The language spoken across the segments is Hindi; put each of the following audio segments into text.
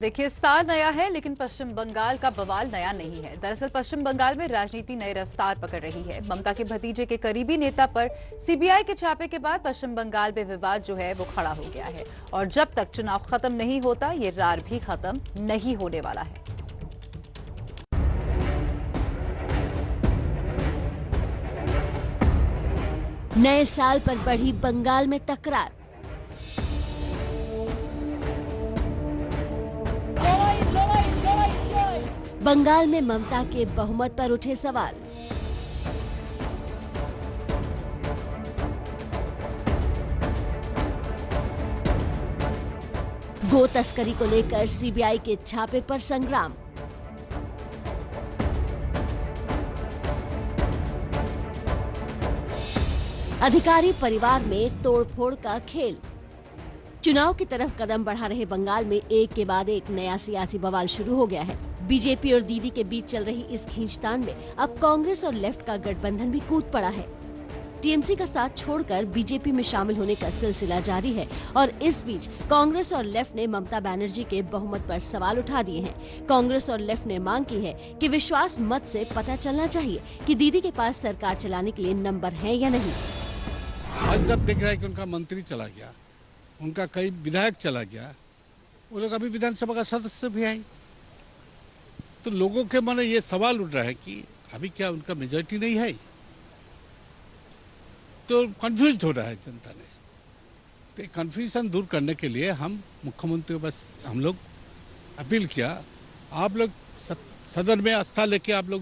देखिए, साल नया है लेकिन पश्चिम बंगाल का बवाल नया नहीं है। दरअसल पश्चिम बंगाल में राजनीति नई रफ्तार पकड़ रही है। ममता के भतीजे के करीबी नेता पर सीबीआई के छापे के बाद पश्चिम बंगाल में विवाद जो है वो खड़ा हो गया है और जब तक चुनाव खत्म नहीं होता ये रार भी खत्म नहीं होने वाला है। नए साल पर बढ़ी बंगाल में तकरार। बंगाल में ममता के बहुमत पर उठे सवाल। गो तस्करी को लेकर सीबीआई के छापे पर संग्राम। अधिकारी परिवार में तोड़फोड़ का खेल। चुनाव की तरफ कदम बढ़ा रहे बंगाल में एक के बाद एक नया सियासी बवाल शुरू हो गया है। बीजेपी और दीदी के बीच चल रही इस खींचतान में अब कांग्रेस और लेफ्ट का गठबंधन भी कूद पड़ा है। टीएमसी का साथ छोड़कर बीजेपी में शामिल होने का सिलसिला जारी है और इस बीच कांग्रेस और लेफ्ट ने ममता बनर्जी के बहुमत पर सवाल उठा दिए हैं। कांग्रेस और लेफ्ट ने मांग की है कि विश्वास मत से पता चलना चाहिए कि दीदी के पास सरकार चलाने के लिए नंबर है या नहीं। आज जब देख रहा है कि उनका मंत्री चला गया, उनका कई विधायक चला गया, वो लोग अभी विधानसभा का सदस्य भी आए, तो लोगों के मन में ये सवाल उठ रहा है कि अभी क्या उनका मेजॉरिटी नहीं है, तो कंफ्यूज हो रहा है जनता ने। तो कंफ्यूजन दूर करने के लिए हम मुख्यमंत्री को बस हम लोग अपील किया, आप लोग सदन में आस्था लेके आप लोग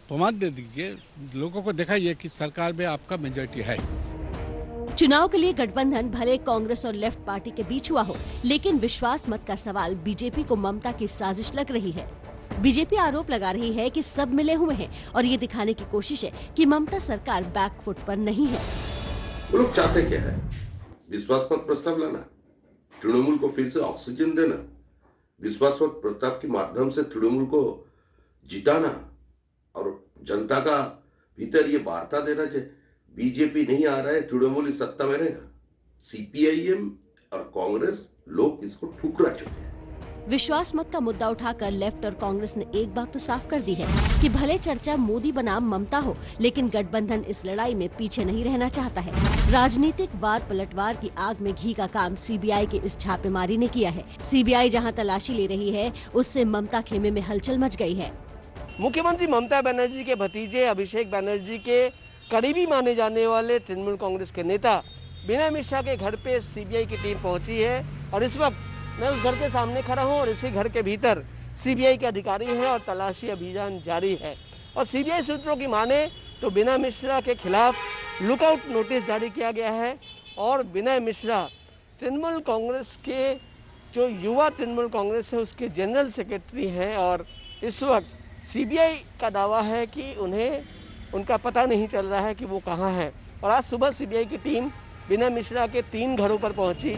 प्रमाण दे दीजिए, लोगों को दिखाइए कि सरकार में आपका मेजॉरिटी है। चुनाव के लिए गठबंधन भले कांग्रेस और लेफ्ट पार्टी के बीच हुआ हो, लेकिन विश्वास मत का सवाल बीजेपी को ममता की साजिश लग रही है। बीजेपी आरोप लगा रही है कि सब मिले हुए हैं और ये दिखाने की कोशिश है कि ममता सरकार बैकफुट पर नहीं है। वो लोग चाहते क्या है? विश्वास मत प्रस्ताव लाना, तृणमूल को फिर से ऑक्सीजन देना, विश्वास मत प्रस्ताव के माध्यम से तृणमूल को जिताना और जनता का भीतर ये वार्ता देना चाहिए बीजेपी नहीं आ रहा है, तृणमूल इस सत्ता में रहेगा। सीपीआईएम और कांग्रेस लोग इसको ठुकरा चुके हैं। विश्वास मत का मुद्दा उठाकर लेफ्ट और कांग्रेस ने एक बात तो साफ कर दी है कि भले चर्चा मोदी बनाम ममता हो, लेकिन गठबंधन इस लड़ाई में पीछे नहीं रहना चाहता है। राजनीतिक वार पलटवार की आग में घी का काम सीबीआई के इस छापेमारी ने किया है। सीबीआई जहां तलाशी ले रही है, उससे ममता खेमे में हलचल मच गई है। मुख्यमंत्री ममता बनर्जी के भतीजे अभिषेक बनर्जी के करीबी माने जाने वाले तृणमूल कांग्रेस के नेता विनय मिश्रा के घर पे सीबीआई की टीम पहुंची है और इस वक्त मैं उस घर के सामने खड़ा हूं और इसी घर के भीतर सीबीआई के अधिकारी हैं और तलाशी अभियान जारी है। और सीबीआई सूत्रों की माने तो विनय मिश्रा के खिलाफ लुकआउट नोटिस जारी किया गया है और विनय मिश्रा तृणमूल कांग्रेस के जो युवा तृणमूल कांग्रेस है उसके जनरल सेक्रेटरी हैं और इस वक्त सीबीआई का दावा है कि उन्हें उनका पता नहीं चल रहा है कि वो कहाँ है। और आज सुबह सीबीआई की टीम विनय मिश्रा के 3 घरों पर पहुंची।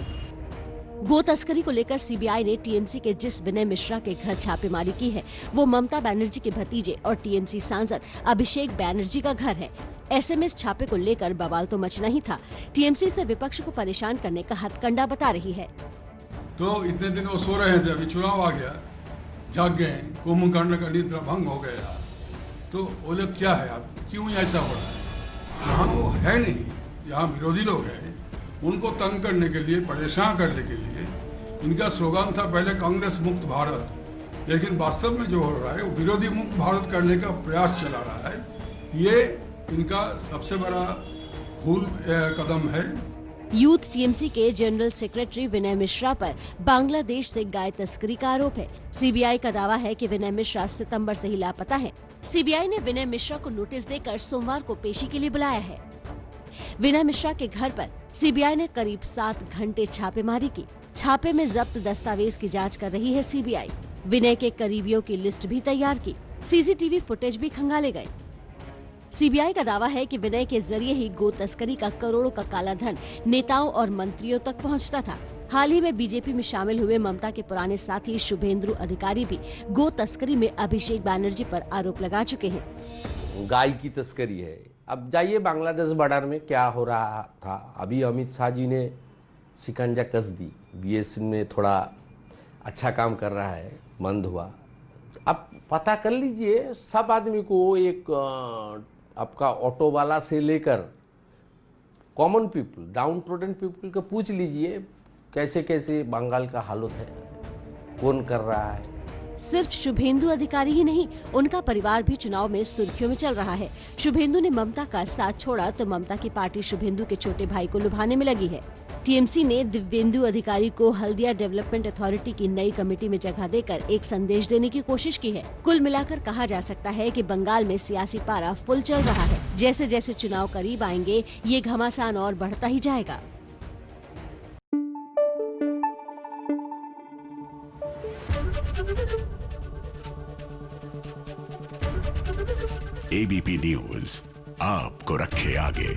गो तस्करी को लेकर सीबीआई ने टीएमसी के जिस विनय मिश्रा के घर छापेमारी की है, वो ममता बनर्जी के भतीजे और टीएमसी सांसद अभिषेक बनर्जी का घर है। ऐसे में इस छापे को लेकर बवाल तो मचना ही था। टीएमसी से विपक्ष को परेशान करने का हथकंडा बता रही है। तो इतने दिन वो सो रहे थे, अभी चुनाव आ गया, जाग गए, कुंभकर्ण का निद्रा भंग हो गया, तो वो लोग क्या है, अब क्यों ऐसा हो रहा है? यहाँ वो है नहीं, यहाँ विरोधी लोग हैं, उनको तंग करने के लिए, परेशान करने के लिए इनका स्लोगन था पहले कांग्रेस मुक्त भारत, लेकिन वास्तव में जो हो रहा है वो विरोधी मुक्त भारत करने का प्रयास चला रहा है। ये इनका सबसे बड़ा भूल कदम है। यूथ टीएमसी के जनरल सेक्रेटरी विनय मिश्रा पर बांग्लादेश से गाय तस्करी का आरोप है। सीबीआई का दावा है कि विनय मिश्रा सितंबर से ही लापता है। सीबीआई ने विनय मिश्रा को नोटिस देकर सोमवार को पेशी के लिए बुलाया है। विनय मिश्रा के घर पर सीबीआई ने करीब 7 घंटे छापेमारी की। छापे में जब्त दस्तावेज की जांच कर रही है सीबीआई। विनय के करीबियों की लिस्ट भी तैयार की, सीसीटीवी फुटेज भी खंगाले गए। सीबीआई का दावा है कि विनय के जरिए ही गो तस्करी का करोड़ों का काला धन नेताओं और मंत्रियों तक पहुंचता था। हाल ही में बीजेपी में शामिल हुए ममता के पुराने साथी शुभेंदु अधिकारी भी गो तस्करी में अभिषेक बनर्जी पर आरोप लगा चुके हैं। गाय की तस्करी है। अब जाइए बांग्लादेश बॉर्डर में क्या हो रहा था। अभी अमित शाह जी ने शिकंजा कस दी, बीएसएफ में थोड़ा अच्छा काम कर रहा है, मंद हुआ। अब पता कर लीजिए, सब आदमी को, एक आपका ऑटो वाला से लेकर common people, down trodden people को पूछ लीजिए कैसे कैसे बंगाल का हालत है, कौन कर रहा है। सिर्फ शुभेंदु अधिकारी ही नहीं, उनका परिवार भी चुनाव में सुर्खियों में चल रहा है। शुभेंदु ने ममता का साथ छोड़ा तो ममता की पार्टी शुभेंदु के छोटे भाई को लुभाने में लगी है। टीएमसी ने दिव्येंदु अधिकारी को हल्दिया डेवलपमेंट अथॉरिटी की नई कमेटी में जगह देकर एक संदेश देने की कोशिश की है। कुल मिलाकर कहा जा सकता है कि बंगाल में सियासी पारा फुल चल रहा है। जैसे जैसे चुनाव करीब आएंगे, ये घमासान और बढ़ता ही जाएगा। एबीपी न्यूज आपको रखे आगे।